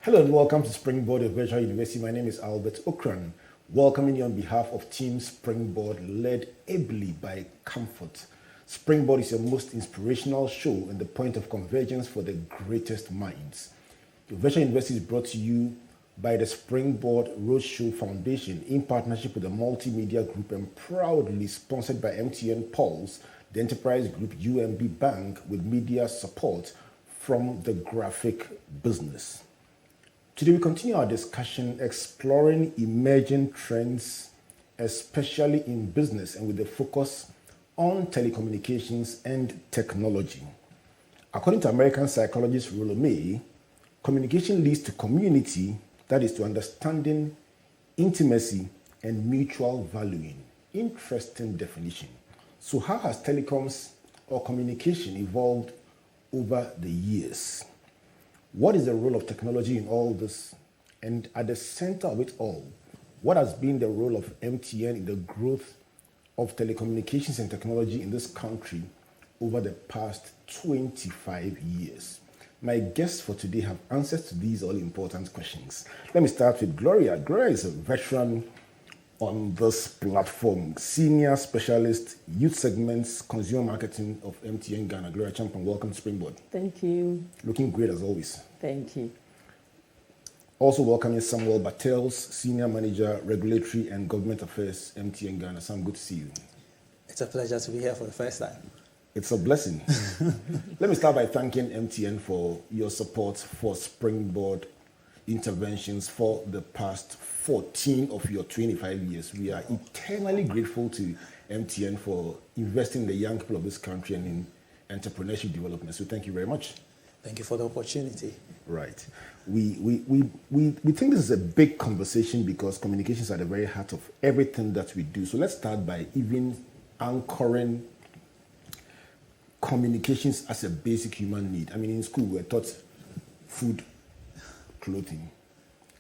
Hello and welcome to Springboard of Virtual University. My name is Albert Okran, welcoming you on behalf of Team Springboard, led ably by Comfort. Springboard is your most inspirational show and the point of convergence for the greatest minds. The Virtual University is brought to you by the Springboard Roadshow Foundation in partnership with the Multimedia Group and proudly sponsored by MTN Pulse, the Enterprise Group UMB Bank, with media support from the graphic business. Today we continue our discussion exploring emerging trends, especially in business and with a focus on telecommunications and technology. According to American psychologist Rollo May, communication leads to community, that is to understanding, intimacy, and mutual valuing. Interesting definition. So how has telecoms or communication evolved over the years? What is the role of technology in all this? And at the center of it all, what has been the role of MTN in the growth of telecommunications and technology in this country over the past 25 years? My guests for today have answers to these all-important questions. Let me start with Gloria. Gloria is a veteran on this platform, senior specialist, youth segments, consumer marketing of MTN Ghana. Gloria Champion, welcome to Springboard. Thank you. Looking great as always. Thank you. Also welcoming Samuel Bartels, senior manager, regulatory and government affairs, MTN Ghana. Sam, good to see you. It's a pleasure to be here for the first time. It's a blessing. Let me start by thanking MTN for your support for Springboard interventions for the past 14 of your 25 years. We are eternally grateful to MTN for investing in the young people of this country and in entrepreneurship development. So thank you very much. Thank you for the opportunity. Right. We think this is a big conversation because communications are at the very heart of everything that we do. So let's start by even anchoring communications as a basic human need. I mean, in school we're taught food, clothing,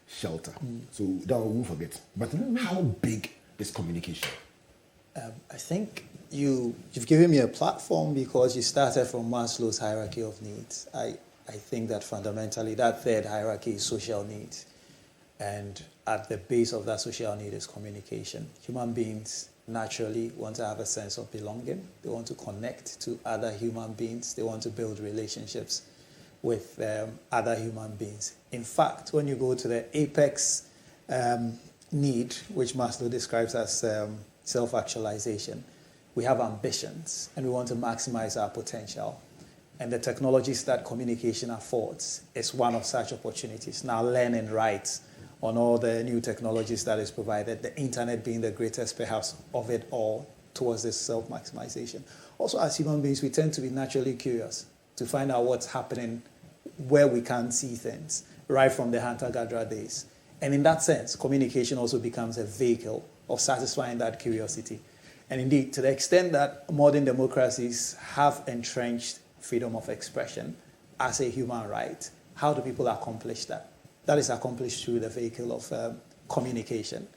shelter. So that we won't forget. But how big is communication? I think you've given me a platform because you started from Maslow's hierarchy of needs. I think that fundamentally that third hierarchy is social needs. And at the base of that social need is communication. Human beings naturally want to have a sense of belonging. They want to connect to other human beings. They want to build relationships with other human beings. In fact, when you go to the apex need, which Maslow describes as self-actualization, we have ambitions and we want to maximize our potential. And the technologies that communication affords is one of such opportunities. Now learning rights on all the new technologies that is provided, the internet being the greatest perhaps of it all towards this self-maximization. Also, as human beings, we tend to be naturally curious to find out what's happening where we can't see things, right from the hunter-gatherer days. And in that sense, communication also becomes a vehicle of satisfying that curiosity. And indeed, to the extent that modern democracies have entrenched freedom of expression as a human right, how do people accomplish that? That is accomplished through the vehicle of communication.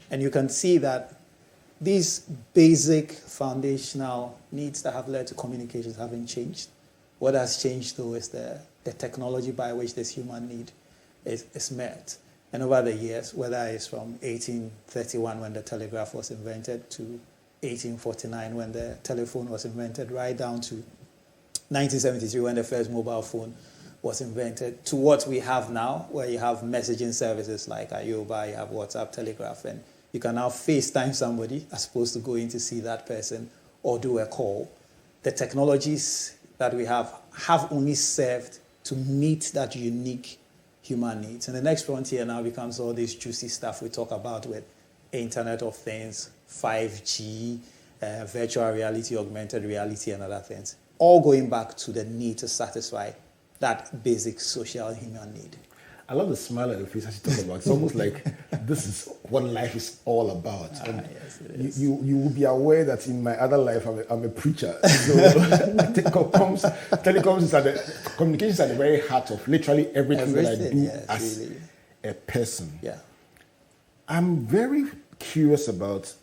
And you can see that these basic foundational needs that have led to communications haven't changed. What has changed, though, is the technology by which this human need is met. And over the years, whether it's from 1831 when the telegraph was invented to 1849 when the telephone was invented, right down to 1973 when the first mobile phone was invented, to what we have now, where you have messaging services like Ayoba, you have WhatsApp, Telegraph, and you can now FaceTime somebody as opposed to going to see that person or do a call. The technologies that we have only served to meet that unique human needs. And the next frontier now becomes all this juicy stuff we talk about with Internet of Things, 5G, virtual reality, augmented reality, and other things. All going back to the need to satisfy that basic social human need. I love the smile on your face as you talk about it. It's almost like this is what life is all about. Yes, it is. You will be aware that in my other life I'm a preacher. So telecoms is communications at the very heart of literally everything that I do as really a person. Yeah. I'm very curious about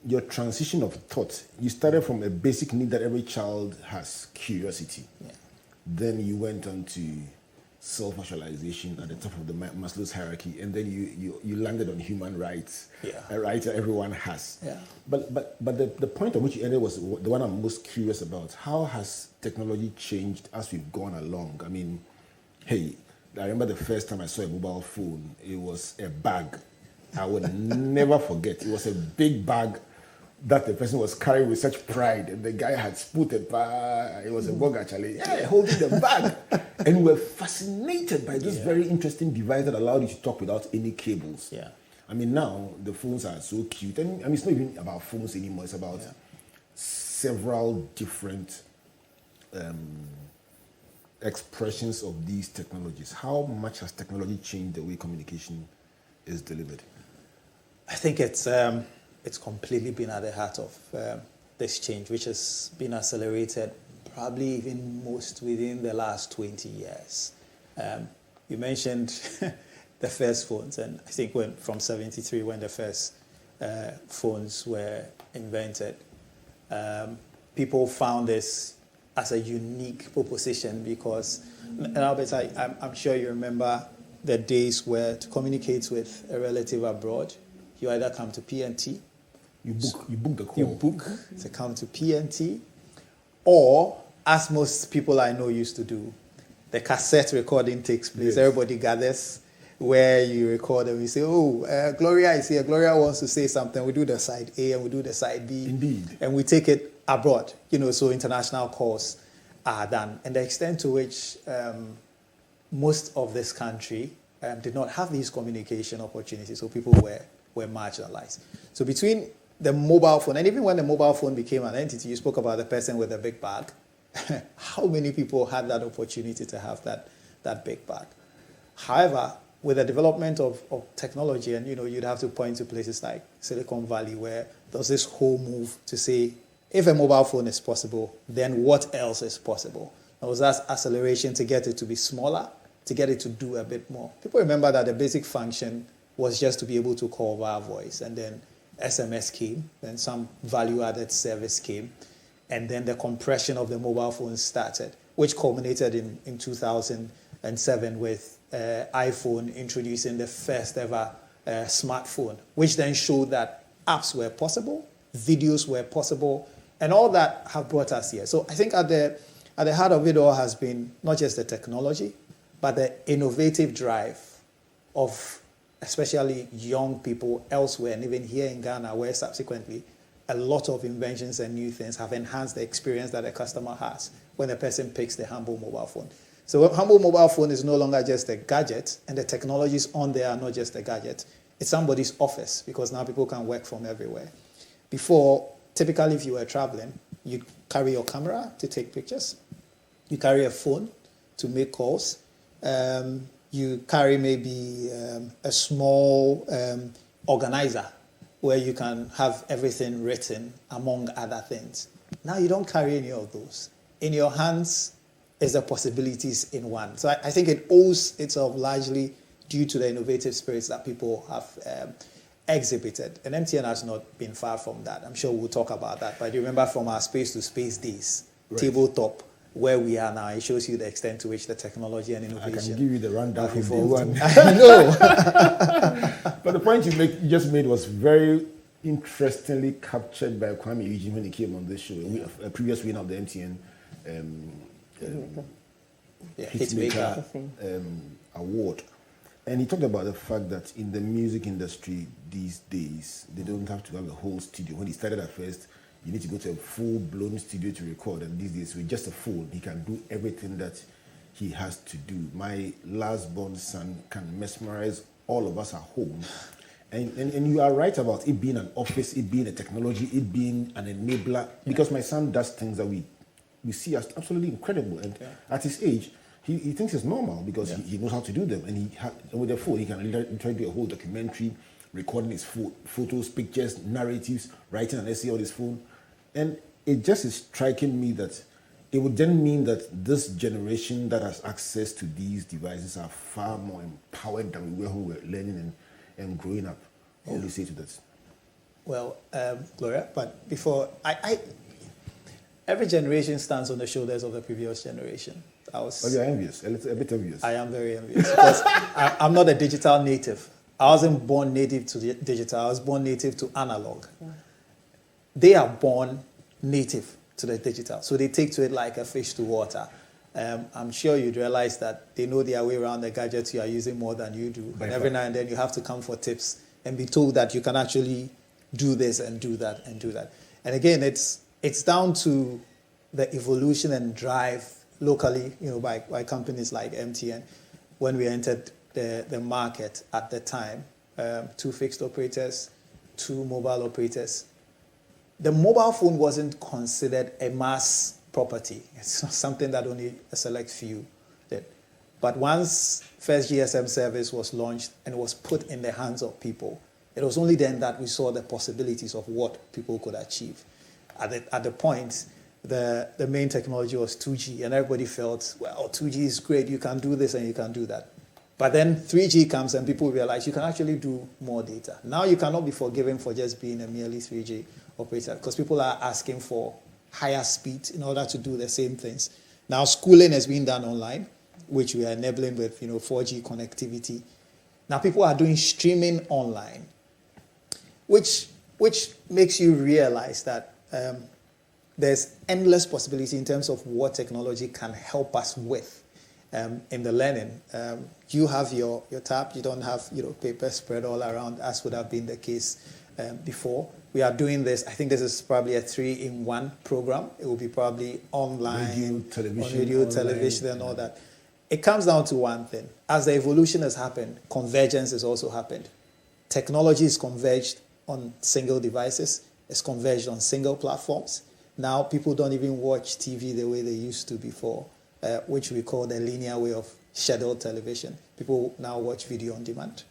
your transition of thought. You started from a basic need that every child has, curiosity. Yeah. Then you went on to self-actualization at the top of the Maslow's hierarchy, and then you landed on human rights, Yeah. a right that everyone has. Yeah. But the point on which you ended was the one I'm most curious about. How has technology changed as we've gone along? I mean, hey, I remember the first time I saw a mobile phone. It was a bag. I would never forget. It was a big bag that the person was carrying with such pride, and the guy had spotted. It was a bug actually. Yeah, holding the bag, and we were fascinated by this very interesting device that allowed you to talk without any cables. Yeah. I mean, now the phones are so cute, and I mean, it's not even about phones anymore. It's about several different expressions of these technologies. How much has technology changed the way communication is delivered? I think it's completely been at the heart of this change, which has been accelerated probably even most within the last 20 years. You mentioned the first phones, and I think from 73 when the first phones were invented, people found this as a unique proposition because, and Albert, I'm sure you remember the days where to communicate with a relative abroad, you either come to PNT, you book the call. You book to come to PNT, or, as most people I know used to do, the cassette recording takes place. Yes. Everybody gathers where you record and we say, Gloria is here. Gloria wants to say something. We do the side A and we do the side B. Indeed. And we take it abroad, so international calls are done. And the extent to which most of this country did not have these communication opportunities, so people were marginalized. So between the mobile phone, and even when the mobile phone became an entity, you spoke about the person with a big bag. How many people had that opportunity to have that big bag? However, with the development of technology, and you'd have to point to places like Silicon Valley, where there's this whole move to say, if a mobile phone is possible, then what else is possible? There was that acceleration to get it to be smaller, to get it to do a bit more. People remember that the basic function was just to be able to call via voice, and then SMS came, then some value-added service came, and then the compression of the mobile phone started, which culminated in 2007 with iPhone introducing the first ever smartphone, which then showed that apps were possible, videos were possible, and all that have brought us here. So I think at the heart of it all has been not just the technology, but the innovative drive of especially young people elsewhere, and even here in Ghana, where subsequently a lot of inventions and new things have enhanced the experience that a customer has when a person picks the humble mobile phone. So a humble mobile phone is no longer just a gadget, and the technologies on there are not just a gadget. It's somebody's office, because now people can work from everywhere. Before, typically if you were traveling, you carry your camera to take pictures. You carry a phone to make calls. You carry maybe a small organizer where you can have everythth written, among other things. Now you don't carry any of those. In your hands is the possibilities in one. So I think it owes itself largely due to the innovative spirits that people have exhibited. And MTN has not been far from that. I'm sure we'll talk about that. But you remember from our space to space days, right, tabletop, where we are now, it shows you the extent to which the technology and innovation. I can give you the rundown from day one. I know. But the point you just made was very interestingly captured by Kwame Eugene when he came on this show. A previous winner of the MTN Hitmaker award. And he talked about the fact that in the music industry these days, they don't have to have a whole studio. When he started at first, you need to go to a full-blown studio to record. And these days, with just a phone, he can do everything that he has to do. My last-born son can mesmerize all of us at home. And you are right about it being an office, it being a technology, it being an enabler. Because my son does things that we see as absolutely incredible. And at his age, he thinks it's normal because he knows how to do them. And with a phone, he can literally do a whole documentary, recording his photos, pictures, narratives, writing an essay on his phone. And it just is striking me that it would then mean that this generation that has access to these devices are far more empowered than we were who were learning and growing up. What would you say to that? Well, Gloria, but before, every generation stands on the shoulders of the previous generation. But you're envious, a bit envious. I am very envious because I'm not a digital native. I wasn't born native to digital. I was born native to analog. Yeah. They are born native to the digital. So they take to it like a fish to water. I'm sure you'd realize that they know their way around the gadgets you are using more than you do. And every now and then you have to come for tips and be told that you can actually do this and do that and do that. And again, it's down to the evolution and drive locally, by companies like MTN. When we entered the market at the time, 2 fixed operators, 2 mobile operators. The mobile phone wasn't considered a mass property. It's not something that only a select few did. But once first GSM service was launched and was put in the hands of people, it was only then that we saw the possibilities of what people could achieve. At the point, the main technology was 2G, and everybody felt, well, 2G is great, you can do this and you can do that. But then 3G comes and people realize you can actually do more data. Now you cannot be forgiven for just being a merely 3G operator because people are asking for higher speed in order to do the same things. Now schooling is being done online, which we are enabling with 4G connectivity. Now people are doing streaming online, which makes you realize that there's endless possibility in terms of what technology can help us with in the learning. You have your tab, you don't have paper spread all around as would have been the case before. We are doing this, I think this is probably a 3-in-1 program. It will be probably online, television and all that. It comes down to one thing. As the evolution has happened, convergence has also happened. Technology is converged on single devices. It's converged on single platforms. Now people don't even watch TV the way they used to before, which we call the linear way of scheduled television. People now watch video on demand.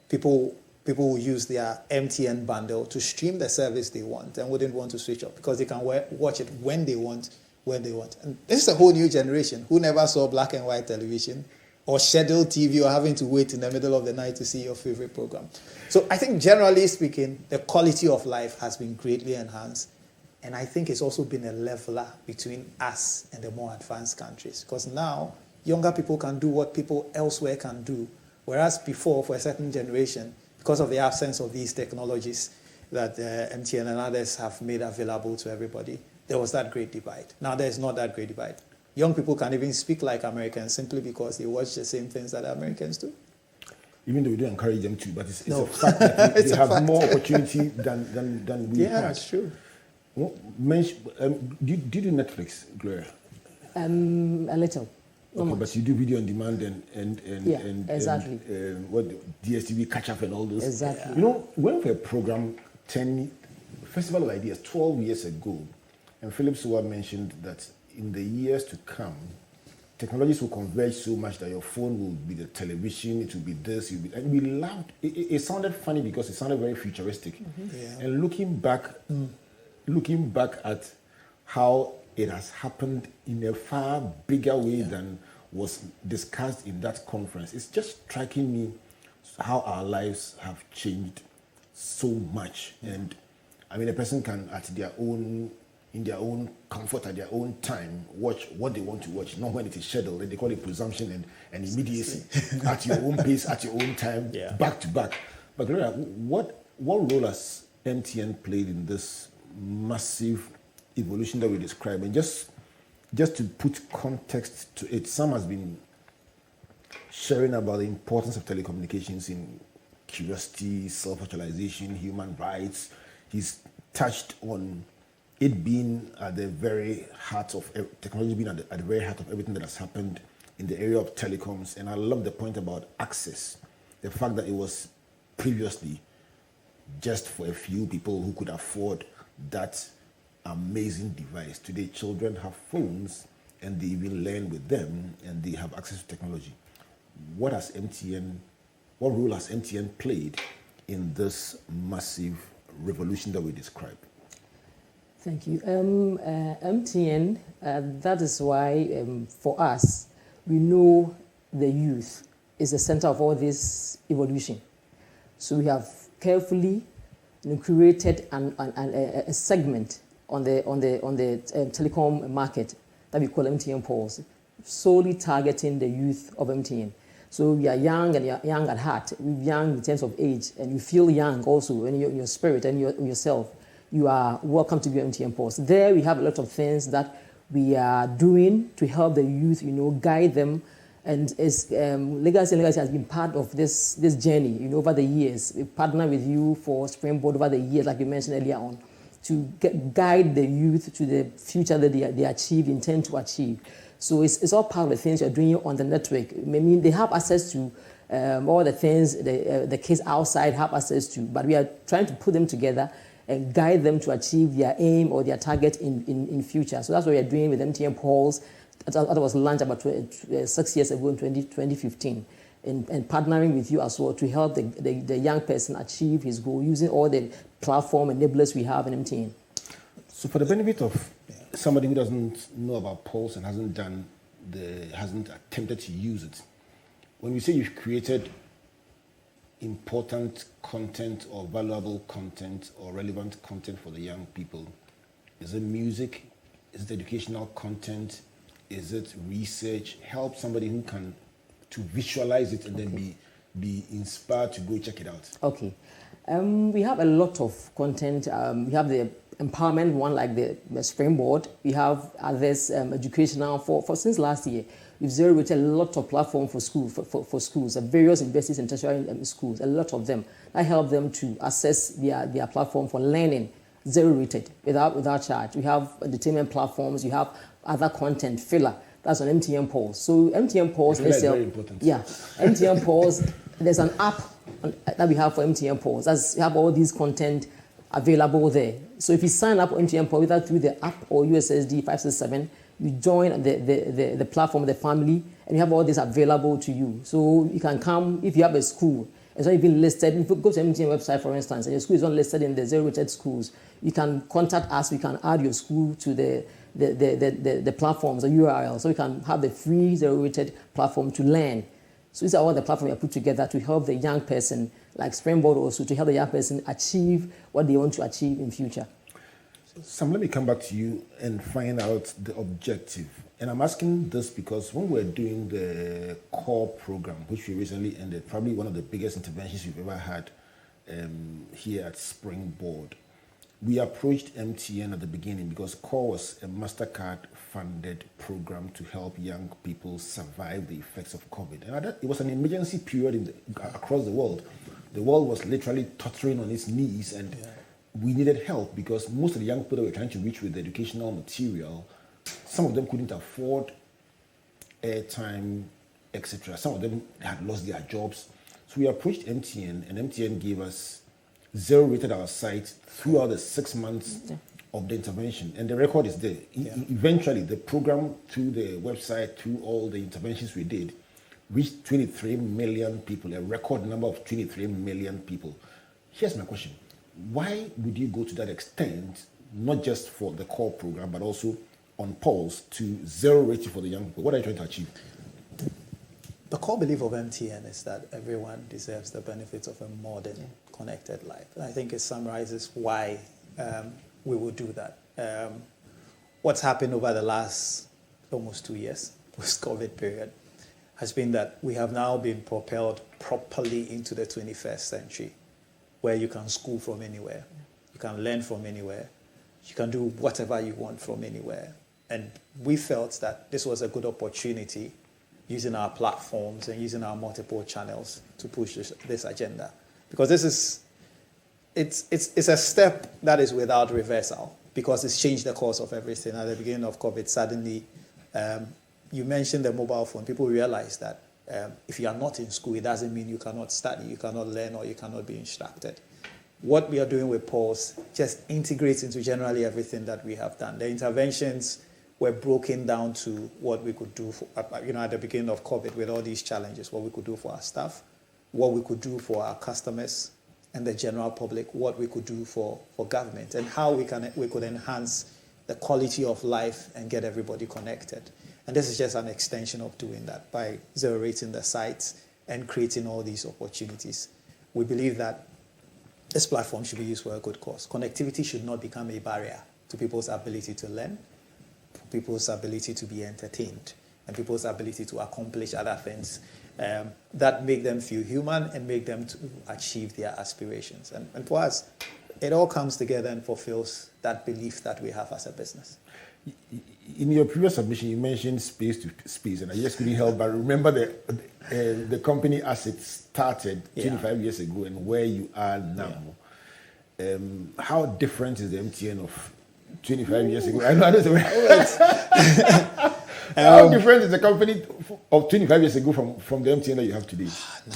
People will use their MTN bundle to stream the service they want and wouldn't want to switch off because they can watch it when they want. And this is a whole new generation who never saw black and white television or scheduled TV or having to wait in the middle of the night to see your favorite program. So I think generally speaking, the quality of life has been greatly enhanced. And I think it's also been a leveler between us and the more advanced countries. Because now, younger people can do what people elsewhere can do. Whereas before, for a certain generation, because of the absence of these technologies that MTN and others have made available to everybody, there was that great divide. Now there's not that great divide. Young people can even speak like Americans simply because they watch the same things that Americans do. Even though we don't encourage them to, but it's a fact that they have more opportunity than we have. Yeah, that's true. Well, do you do Netflix, Gloria? A little. Okay, but you do video on demand and exactly. And what DSTV catch up and all those. Exactly. When for a program Festival of Ideas 12 years ago, and Philip Suwa mentioned that in the years to come, technologies will converge so much that your phone will be the television, it will be this, and we laughed. It sounded funny because it sounded very futuristic. Mm-hmm. Yeah. And looking back at how it has happened in a far bigger way than was discussed in that conference, it's just striking me how our lives have changed so much. And I mean, a person can, in their own comfort, at their own time, watch what they want to watch, not when it is scheduled. They call it presumption and immediacy, at your own pace, at your own time, back to back. But Gloria, what role has MTN played in this massive evolution that we described? And just to put context to it, Sam has been sharing about the importance of telecommunications in curiosity, self-actualization, human rights. He's touched on it being at the very heart of technology, being at the very heart of everything that has happened in the area of telecoms. And I love the point about access, the fact that it was previously just for a few people who could afford that amazing device. Today, children have phones and they even learn with them and they have access to technology. What role has MTN played in this massive revolution that we described? Thank you. MTN, that is why for us, we know the youth is the center of all this evolution. So we have carefully curated a segment on the telecom market that we call MTN Pulse. solely targeting the youth of MTN. So we are young and you're young at heart, we're young in terms of age, and you feel young also in your spirit and yourself. You are welcome to be on MTN Pulse. There we have a lot of things that we are doing to help the youth, guide them. And as Legacy has been part of this journey, over the years. We partner with you for Springboard over the years, like you mentioned earlier on, to guide the youth to the future that they intend to achieve. So it's all part of the things you're doing on the network. I mean, they have access to all the things the kids outside have access to, but we are trying to put them together and guide them to achieve their aim or their target in future. So that's what we are doing with MTN Pulse. That was launched about 6 years ago in 2015, and partnering with you as well to help the young person achieve his goal using all the platform enablers we have in MTN. So for the benefit of somebody who doesn't know about Pulse and hasn't attempted to use it, when you say you've created important content or valuable content or relevant content for the young people, is it music? Is it educational content? Is it research? Help somebody who can to visualize it and then be inspired to go check it out. Okay. We have a lot of content. We have the empowerment one, like the Springboard. We have others educational for since last year. We've zero-rated a lot of platforms for schools, various universities and tertiary schools, a lot of them. That help them to access their platform for learning, zero-rated, without charge. We have entertainment platforms. You have other content filler. That's on MTN Pulse. So MTN Pulse, that's very important. Yeah, MTN Pulse. There's an app that we have for MTN Pulse. We have all these content available there. So if you sign up on MTN Pulse, either through the app or USSD 567, you join the platform, the family, and you have all this available to you. So you can come if you have a school. It's not even listed. If you go to MTN website, for instance, and your school is not listed in the zero-rated schools, you can contact us. We can add your school to the platforms, the URL, so you can have the free zero-rated platform to learn. So these are all the platforms we have put together to help the young person, like Springboard also, to help the young person achieve what they want to achieve in future. Sam, let me come back to you and find out the objective. And I'm asking this because when we're doing the core program, which we recently ended, probably one of the biggest interventions we've ever had here at Springboard, we approached MTN at the beginning because core was a MasterCard-funded program to help young people survive the effects of COVID. And it was an emergency period across the world. The world was literally tottering on its knees, and we needed help because most of the young people that we were trying to reach with the educational material, some of them couldn't afford airtime, etc. Some of them had lost their jobs. So we approached MTN, and MTN gave us zero-rated our site throughout the 6 months of the intervention. And the record is there. Eventually, the program, through the website, through all the interventions we did, reached 23 million people, a record number of 23 million people. Here's my question. Why would you go to that extent, not just for the core program, but also on Pulse, to zero-rating for the young people? What are you trying to achieve? The core belief of MTN is that everyone deserves the benefits of a modern, connected life. And I think it summarizes why we would do that. What's happened over the last almost 2 years, post-COVID period, has been that we have now been propelled properly into the 21st century, where you can school from anywhere, you can learn from anywhere, you can do whatever you want from anywhere. And we felt that this was a good opportunity, using our platforms and using our multiple channels to push this agenda. Because it's a step that is without reversal, because it's changed the course of everything. At the beginning of COVID, suddenly, you mentioned the mobile phone. People realize that if you are not in school, it doesn't mean you cannot study, you cannot learn, or you cannot be instructed. What we are doing with Pulse just integrates into generally everything that we have done. The interventions were broken down to what we could do for, at the beginning of COVID with all these challenges, what we could do for our staff, what we could do for our customers and the general public, what we could do for government, and how we could enhance the quality of life and get everybody connected. And this is just an extension of doing that by zero-rating the sites and creating all these opportunities. We believe that this platform should be used for a good cause. Connectivity should not become a barrier to people's ability to learn, people's ability to be entertained. and people's ability to accomplish other things that make them feel human and make them to achieve their aspirations. And for us, it all comes together and fulfills that belief that we have as a business. In your previous submission, you mentioned space to space, and I just couldn't help but remember the company as it started 25 years ago and where you are now. How different is the MTN of 25 years ago? I know this. How different is the company of 25 years ago from the MTN that you have today?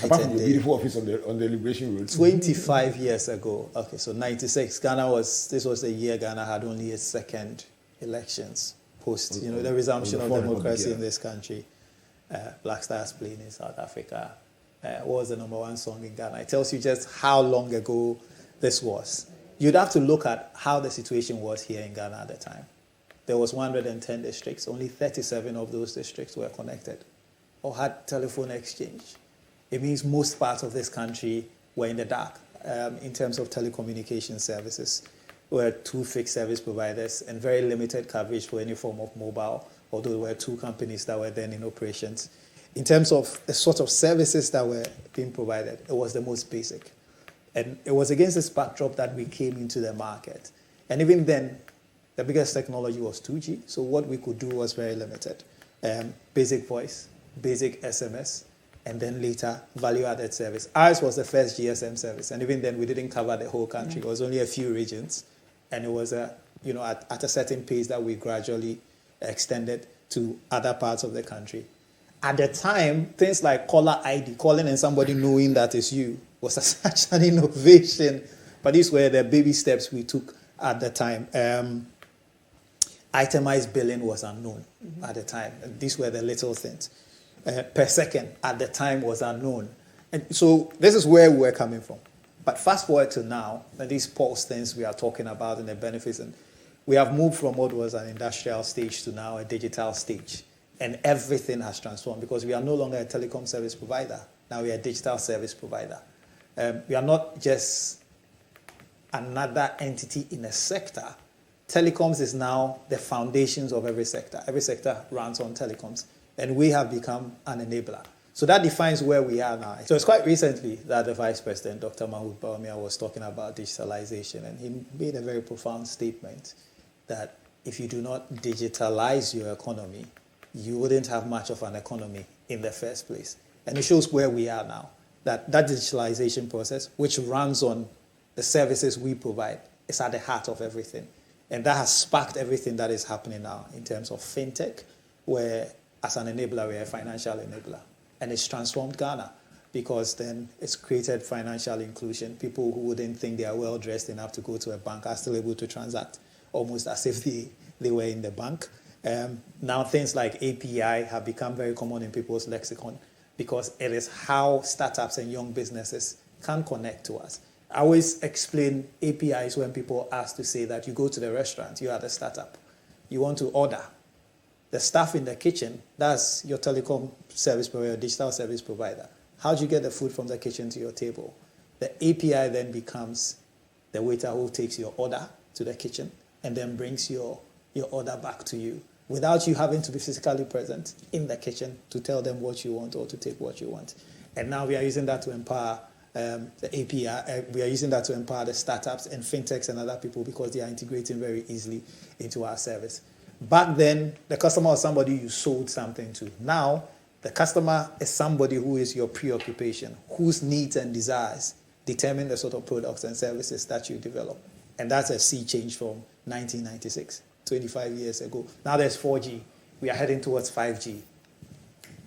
Apart from your beautiful office on the Liberation Road. 25 years ago. Okay, so 96. This was the year Ghana had only its second elections post, the resumption of democracy in this country. Black Stars playing in South Africa. What was the number one song in Ghana? It tells you just how long ago this was. You'd have to look at how the situation was here in Ghana at the time. There was 110 districts. Only 37 of those districts were connected or had telephone exchange. It means most parts of this country were in the dark in terms of telecommunication services. There were 2 fixed service providers and very limited coverage for any form of mobile, although there were 2 companies that were then in operations. In terms of the sort of services that were being provided, it was the most basic. And it was against this backdrop that we came into the market. And even then, the biggest technology was 2G, so what we could do was very limited. Basic voice, basic SMS, and then later value-added service. Ours was the first GSM service, and even then we didn't cover the whole country. It was only a few regions, and it was at a certain pace that we gradually extended to other parts of the country. At the time, things like caller ID, calling and somebody knowing that it's you, was such an innovation. But these were the baby steps we took at the time. Itemized billing was unknown at the time. And these were the little things. Per second at the time was unknown. And so this is where we're coming from. But fast forward to now, and these pulse things we are talking about and the benefits, and we have moved from what was an industrial stage to now a digital stage. And everything has transformed because we are no longer a telecom service provider. Now we are a digital service provider. We are not just another entity in a sector. Telecoms is now the foundations of every sector. Every sector runs on telecoms. And we have become an enabler. So that defines where we are now. So it's quite recently that the Vice President, Dr. Mahmoud Bawumia, was talking about digitalization. And he made a very profound statement that if you do not digitalize your economy, you wouldn't have much of an economy in the first place. And it shows where we are now. That digitalization process, which runs on the services we provide, is at the heart of everything. And that has sparked everything that is happening now in terms of Fintech, where as an enabler, we're a financial enabler. And it's transformed Ghana because then it's created financial inclusion. People who wouldn't think they are well-dressed enough to go to a bank are still able to transact almost as if they were in the bank. Now things like API have become very common in people's lexicon because it is how startups and young businesses can connect to us. I always explain APIs when people ask to say that you go to the restaurant, you are the startup. You want to order. The staff in the kitchen, that's your telecom service provider, digital service provider. How do you get the food from the kitchen to your table? The API then becomes the waiter who takes your order to the kitchen and then brings your order back to you without you having to be physically present in the kitchen to tell them what you want or to take what you want. And now we are using that to empower the API. We are using that to empower the startups and fintechs and other people because they are integrating very easily into our service. Back then, the customer was somebody you sold something to. Now, the customer is somebody who is your preoccupation, whose needs and desires determine the sort of products and services that you develop. And that's a sea change from 1996, 25 years ago. Now there's 4G. We are heading towards 5G.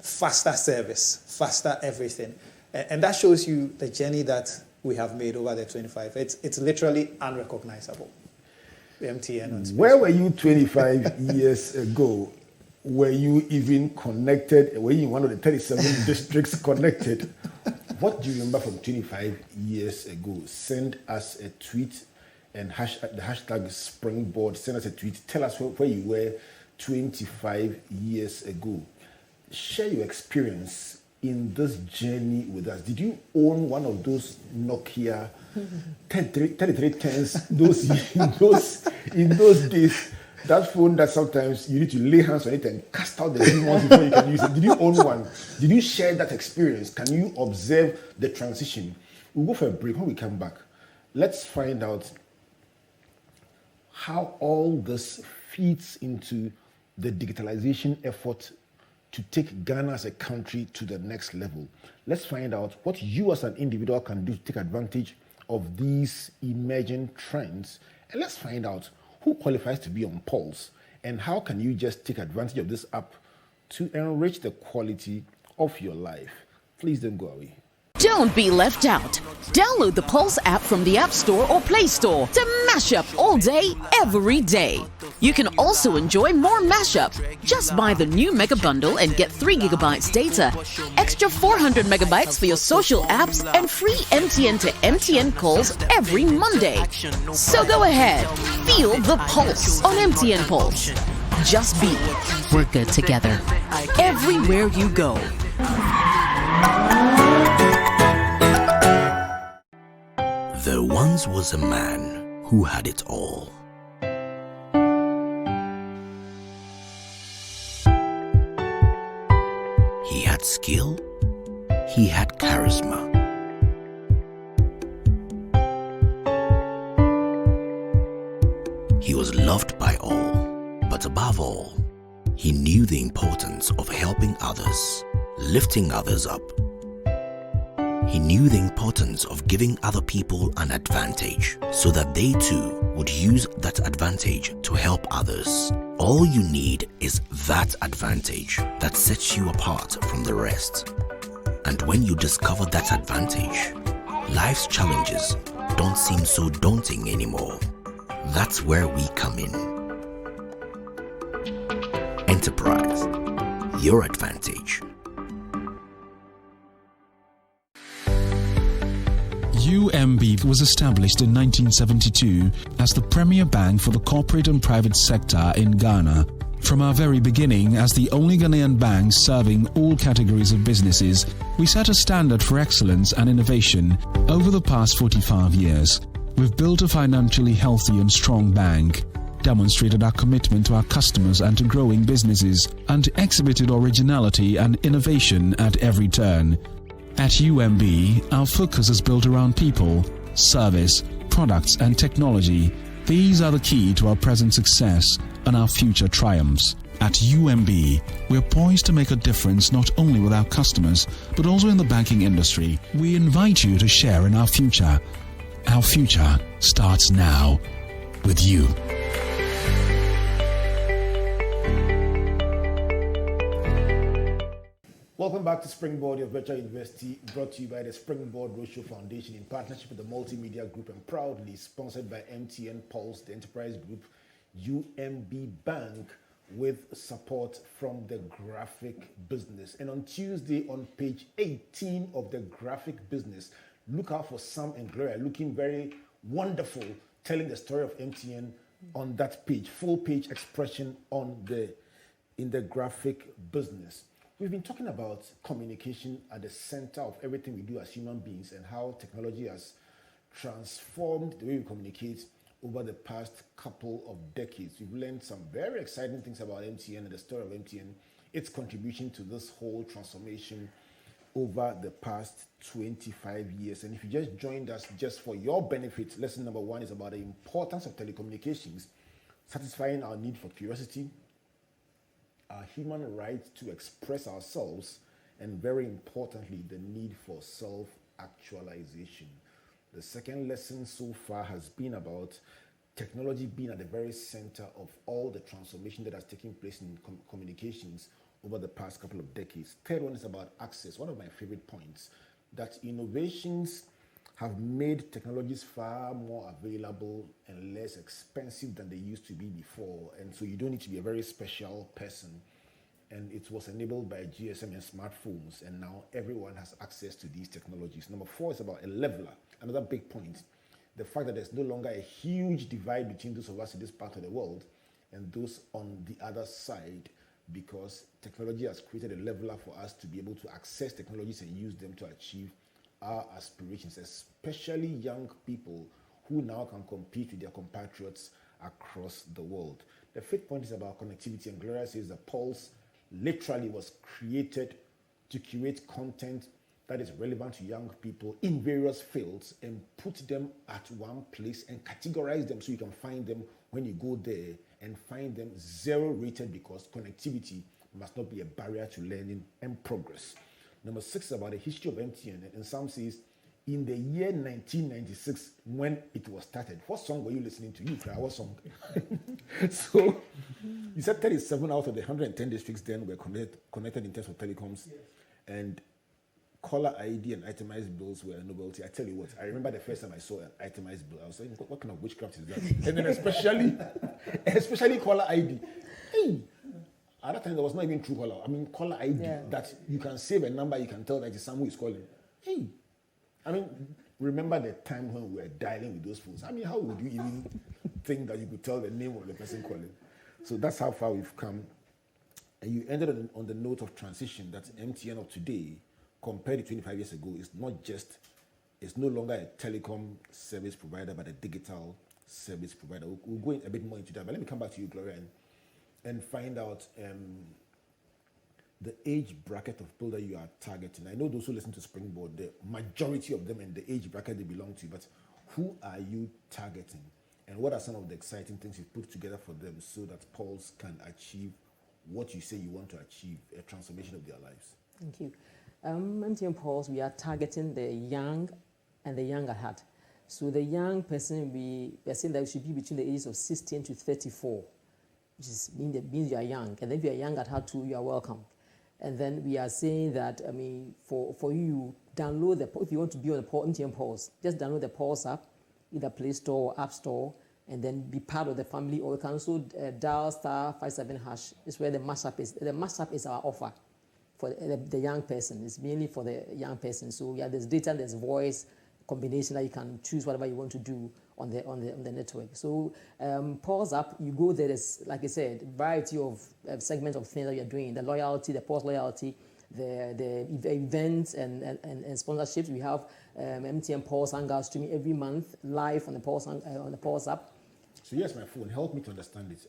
Faster service, faster everything. And that shows you the journey that we have made over the 25. It's literally unrecognizable. MTN and Springboard. Where were you 25 years ago? Were you even connected? Were you in one of the 37 districts connected? What do you remember from 25 years ago? Send us a tweet and the hashtag Springboard. Send us a tweet. Tell us where you were 25 years ago. Share your experience in this journey with us. Did you own one of those Nokia 3310s in those days? That phone that sometimes you need to lay hands on it and cast out the demons before you can use it. Did you own one? Did you share that experience? Can you observe the transition? We'll go for a break. When we come back, let's find out how all this feeds into the digitalization effort to take Ghana as a country to the next level. Let's find out what you as an individual can do to take advantage of these emerging trends. And let's find out who qualifies to be on Pulse and how can you just take advantage of this app to enrich the quality of your life. Please don't go away. Don't be left out. Download the Pulse app from the App Store or Play Store to mash up all day, every day. You can also enjoy more mashup. Just buy the new Mega Bundle and get 3 gigabytes data, extra 400 megabytes for your social apps, and free MTN to MTN calls every Monday. So go ahead, feel the pulse on MTN Pulse. Just be. We're good together. Everywhere you go. There once was a man who had it all. He had skill, he had charisma. He was loved by all, but above all, he knew the importance of helping others, lifting others up. He knew the importance of giving other people an advantage so that they too would use that advantage to help others. All you need is that advantage that sets you apart from the rest. And when you discover that advantage, life's challenges don't seem so daunting anymore. That's where we come in. Enterprise, your advantage. UMB was established in 1972 as the premier bank for the corporate and private sector in Ghana. From our very beginning, as the only Ghanaian bank serving all categories of businesses, we set a standard for excellence and innovation. Over the past 45 years, we've built a financially healthy and strong bank, demonstrated our commitment to our customers and to growing businesses, and exhibited originality and innovation at every turn. At UMB, our focus is built around people, service, products and technology. These are the key to our present success and our future triumphs. At UMB, we're poised to make a difference not only with our customers, but also in the banking industry. We invite you to share in our future. Our future starts now with you. Welcome back to Springboard, your virtual university, brought to you by the Springboard Roadshow Foundation in partnership with the Multimedia Group and proudly sponsored by MTN Pulse, the Enterprise Group, UMB Bank, with support from the Graphic Business. And on Tuesday, on page 18 of the Graphic Business, look out for Sam and Gloria looking very wonderful, telling the story of MTN on that page, full page expression in the Graphic Business. We've been talking about communication at the center of everything we do as human beings and how technology has transformed the way we communicate over the past couple of decades. We've learned some very exciting things about MTN and the story of MTN, its contribution to this whole transformation over the past 25 years. And if you just joined us just for your benefit, lesson number 1 is about the importance of telecommunications, satisfying our need for curiosity, our human right to express ourselves, and very importantly, the need for self-actualization. The second lesson so far has been about technology being at the very center of all the transformation that has taken place in communications over the past couple of decades. Third one is about access. One of my favorite points, that innovations have made technologies far more available and less expensive than they used to be before. And so you don't need to be a very special person. And it was enabled by GSM and smartphones. And now everyone has access to these technologies. Number 4 is about a leveler. Another big point, the fact that there's no longer a huge divide between those of us in this part of the world and those on the other side, because technology has created a leveler for us to be able to access technologies and use them to achieve our aspirations, especially young people who now can compete with their compatriots across the world. The fifth point is about connectivity, and Gloria says the Pulse literally was created to curate content that is relevant to young people in various fields and put them at one place and categorize them so you can find them when you go there and find them zero rated, because connectivity must not be a barrier to learning and progress. Number 6 is about the history of MTN, and some says in the year 1996 when it was started. What song were you listening to? You cry, what song? So you said 37 out of the 110 districts then were connected in terms of telecoms, yes. And caller ID and itemized bills were a novelty. I tell you what, I remember the first time I saw an itemized bill, I was saying, what kind of witchcraft is that? And then especially caller ID. Hey, at that time there was not even true caller. I mean caller ID, that you can save a number, you can tell that it's someone who is calling. Hey, I mean, remember the time when we were dialing with those phones? I mean, how would you even think that you could tell the name of the person calling? So that's how far we've come. And you ended on the note of transition, that MTN of today, compared to 25 years ago, is it's no longer a telecom service provider, but a digital service provider. We'll go in a bit more into that, but let me come back to you, Gloria, and find out the age bracket of people that you are targeting. I know those who listen to Springboard, the majority of them in the age bracket they belong to, but who are you targeting? And what are some of the exciting things you've put together for them so that Pulse can achieve what you say you want to achieve, a transformation of their lives? Thank you. MTN Pulse, we are targeting the young and the young at heart. So the young person, we are saying that it should be between the ages of 16 to 34, which means you are young. And then if you are young at heart too, you are welcome. And then we are saying that, I mean, for you, download if you want to be on the MTN Pulse, just download the Pulse app, either Play Store or App Store, and then be part of the family. Or you can also dial *57#. It's where the mashup is. The mashup is our offer for the young person. It's mainly for the young person. So yeah, there's data, there's voice combination that you can choose whatever you want to do on the network. So Pulse app, you go there. There's, like I said, a variety of segments of things that you're doing. The loyalty, the Pulse loyalty, the events and sponsorships. We have MTN Pulse Hangout streaming every month live on the Pulse app. So here's my phone. Help me to understand it.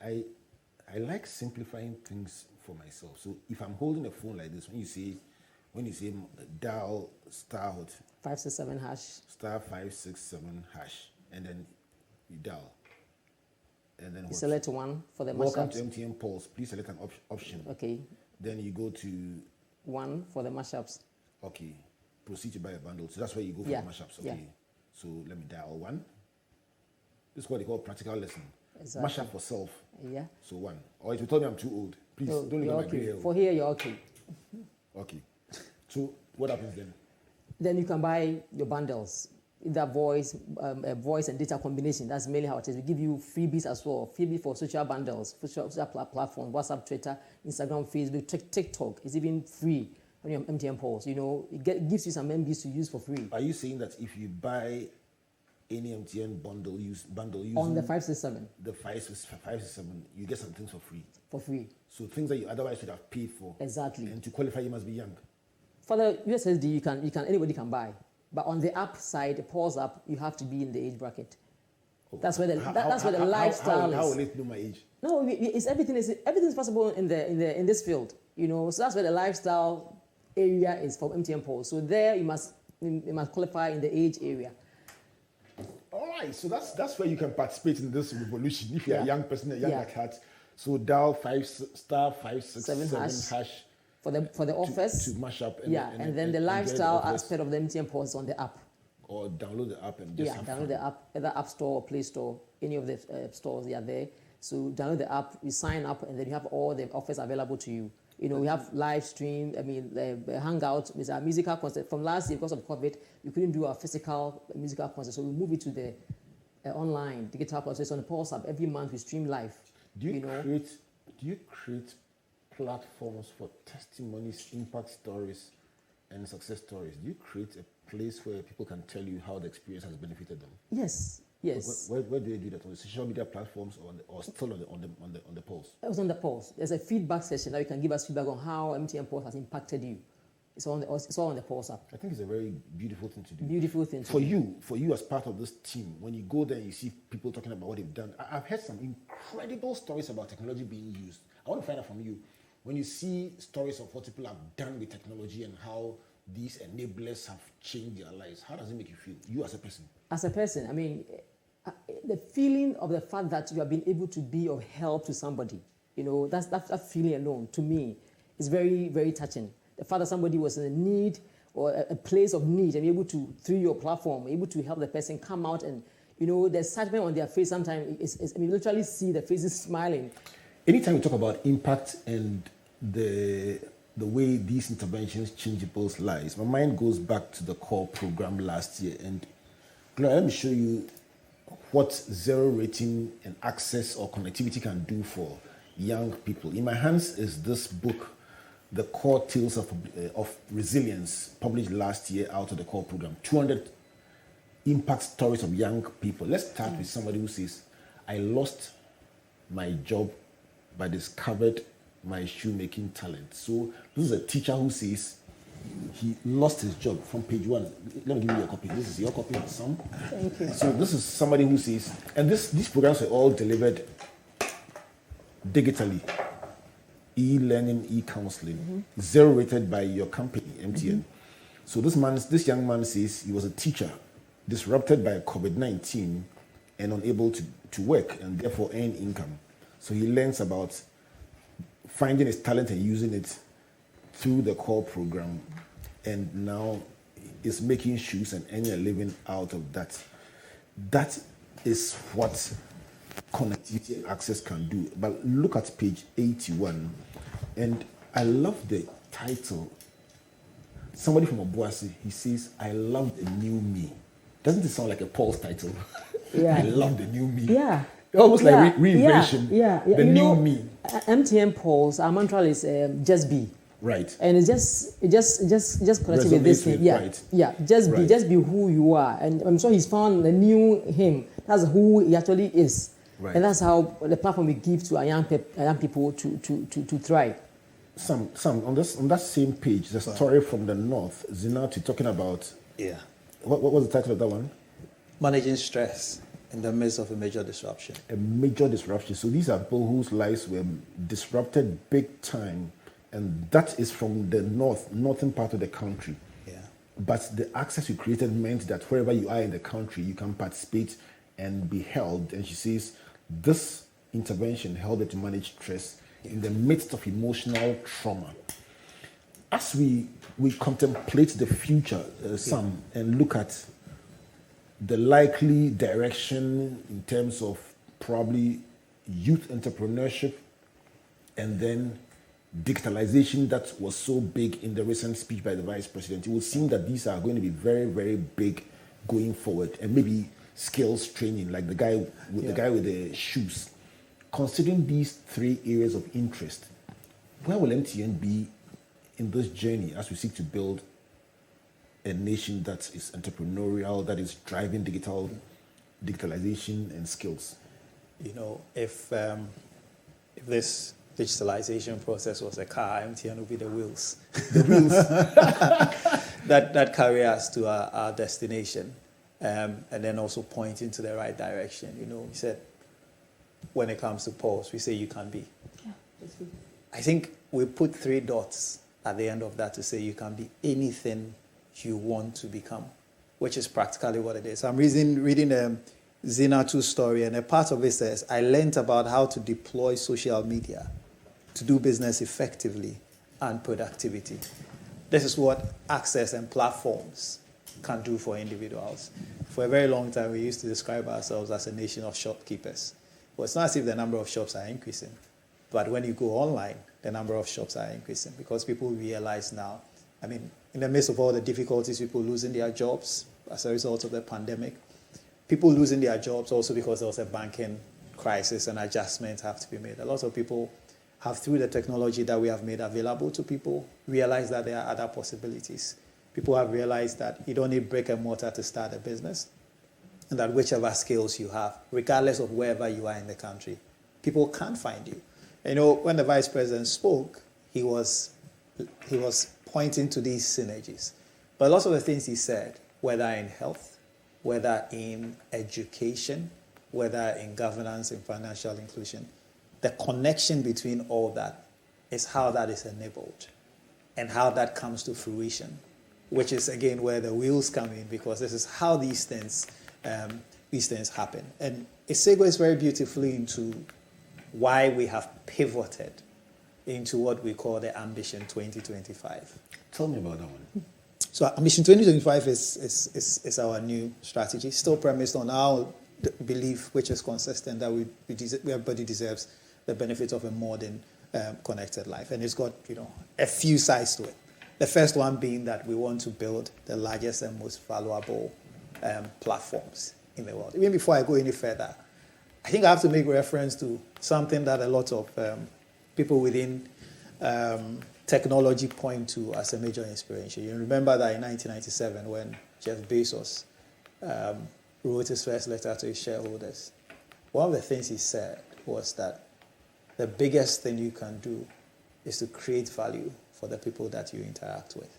I like simplifying things for myself. So if I'm holding a phone like this, when you say dial *567#, *567#, and then you dial, and then you select one for the mashups. Welcome to MTN Pulse. Please select an option. Okay. Then you go to one for the mashups. Okay. Proceed to buy a bundle. So that's where you go for the mashups. Okay. Yeah. So let me dial 1. This is what they call practical lesson. Exactly. Mashup for self. Yeah. So 1. Or if you told me I'm too old, please don't look at my gray hair. For here, you're okay. Okay. So what happens then? Then you can buy your bundles. Either voice and data combination. That's mainly how it is. We give you freebies as well. Freebie for social bundles, for social platforms, WhatsApp, Twitter, Instagram, Facebook, TikTok. It's even free on your MTN Pulse. You know, it gives you some MBs to use for free. Are you saying that if you buy any MTN bundle using on the 567, the 567, you get some things for free? For free. So things that you otherwise should have paid for. Exactly. And to qualify, you must be young. For the USSD, anybody can buy. But on the app side, the Pulse app, you have to be in the age bracket. Oh. That's where the lifestyle is. How will it know my age? No, everything's possible in this field. You know, so that's where the lifestyle area is for MTN Pulse. So there you must qualify in the age area. All right, so that's where you can participate in this revolution if you're a young person, a young at heart. So dial *567# for the office to mash up. And then the lifestyle aspect of the MTN Pulse on the app. Or download the app and just have download fun. the app, either App Store or Play Store, any of the stores they are there. So download the app, you sign up, and then you have all the offers available to you. You know, we have live stream, Hangouts with our musical concert. From last year, because of COVID, we couldn't do our physical musical concert, so we moved it to the online digital process on the Pulse app. Every month we stream live. Do you create platforms for testimonies, impact stories, and success stories? Do you create a place where people can tell you how the experience has benefited them? Yes. Where do they do that? On the social media platforms or still on the Pulse? It was on the Pulse. There's a feedback session that you can give us feedback on how MTN Pulse has impacted you. It's all on the Pulse app. I think it's a very beautiful thing to do. Beautiful thing to For do. you as part of this team, when you go there and you see people talking about what they've done, I've heard some incredible stories about technology being used. I want to find out from you, when you see stories of what people have done with technology and how these enablers have changed their lives, how does it make you feel, you as a person? As a person, I mean, the feeling of the fact that you have been able to be of help to somebody, you know, that feeling alone, to me, is very, very touching. The fact that somebody was in a need or a place of need and be able to, through your platform, able to help the person come out and, you know, the excitement on their face sometimes I mean, literally see the faces smiling. Anytime we talk about impact and the way these interventions change people's lives, my mind goes back to the core program last year. And Gloria, let me show you what zero rating and access or connectivity can do for young people. In my hands is this book, The Core Tales of Resilience, published last year out of the core program. 200 impact stories of young people. Let's start with somebody who says, I lost my job but discovered my shoemaking talent. So this is a teacher who says he lost his job from page 1. Let me give you a copy. This is your copy, Sam. Thank you. So this is somebody who says, and these programs are all delivered digitally. E-learning, e-counseling, zero rated by your company, MTN. So this young man says he was a teacher, disrupted by COVID-19 and unable to work and therefore earn income. So he learns about finding his talent and using it through the core program, and now is making shoes and earning a living out of that. That is what connectivity and access can do. But look at page 81, and I love the title. Somebody from Obuasi, he says, I love the new me. Doesn't it sound like a Paul's title? Yeah. I love the new me. Yeah. Almost like reinvention. Yeah. The you new know, me. MTN Pulse, our mantra is just be. Right. And it just connected with this Resonates thing. with, Yeah. right. Yeah. Right. Just be who you are. And I'm sure he's found a new him. That's who he actually is. Right. And that's how the platform we give to our young people to thrive. Sam, on that same page, the story from the north, Zinati talking about, what was the title of that one? Managing stress in the midst of a major disruption. A major disruption. So these are people whose lives were disrupted big time, and that is from the northern part of the country. Yeah. But the access you created meant that wherever you are in the country, you can participate and be helped. And she says this intervention helped her to manage stress in the midst of emotional trauma. As we contemplate the future, Sam, and look at the likely direction in terms of probably youth entrepreneurship and then digitalization that was so big in the recent speech by the Vice President, it would seem that these are going to be very, very big going forward, and maybe skills training, like the guy with the shoes. Considering these three areas of interest, where will MTN be in this journey as we seek to build a nation that is entrepreneurial, that is driving digitalization and skills? You know, if this digitalization process was a car, MTN would be the wheels. The wheels. that carry us to our destination, and then also point into the right direction. You know, we said when it comes to Pulse, we say you can be. Yeah, that's good. I think we put 3 dots at the end of that to say you can be anything you want to become, which is practically what it is. I'm reading Zinatu's story, and a part of it says, I learned about how to deploy social media to do business effectively and productivity. This is what access and platforms can do for individuals. For a very long time, we used to describe ourselves as a nation of shopkeepers. Well, it's not as if the number of shops are increasing, but when you go online, the number of shops are increasing because people realize now, I mean, in the midst of all the difficulties, people losing their jobs as a result of the pandemic, people losing their jobs also because there was a banking crisis and adjustments have to be made. A lot of people have, through the technology that we have made available to people, realized that there are other possibilities. People have realized that you don't need brick and mortar to start a business, and that whichever skills you have, regardless of wherever you are in the country, people can find you. You know, when the Vice President spoke, he was pointing to these synergies. But lots of the things he said, whether in health, whether in education, whether in governance and financial inclusion, the connection between all that is how that is enabled and how that comes to fruition, which is, again, where the wheels come in, because this is how these things happen. And it segues very beautifully into why we have pivoted into what we call the Ambition 2025. Tell me about that one. So Ambition 2025 is our new strategy, still premised on our belief, which is consistent, that everybody deserves the benefit of a modern, connected life. And it's got, a few sides to it. The first one being that we want to build the largest and most valuable platforms in the world. Even before I go any further, I think I have to make reference to something that a lot of people within technology point to as a major inspiration. You remember that in 1997 when Jeff Bezos wrote his first letter to his shareholders, one of the things he said was that the biggest thing you can do is to create value for the people that you interact with.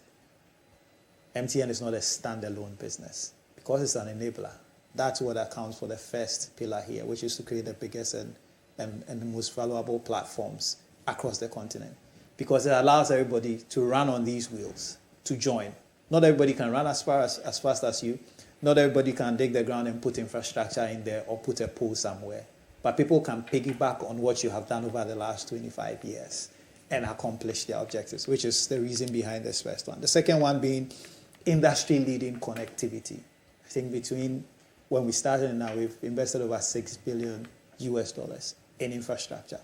MTN is not a standalone business. Because it's an enabler, that's what accounts for the first pillar here, which is to create the biggest and the most valuable platforms across the continent. Because it allows everybody to run on these wheels, to join. Not everybody can run as fast as you. Not everybody can dig the ground and put infrastructure in there or put a pole somewhere. But people can piggyback on what you have done over the last 25 years and accomplish their objectives, which is the reason behind this first one. The second one being industry-leading connectivity. I think between when we started and now, we've invested over $6 billion in infrastructure,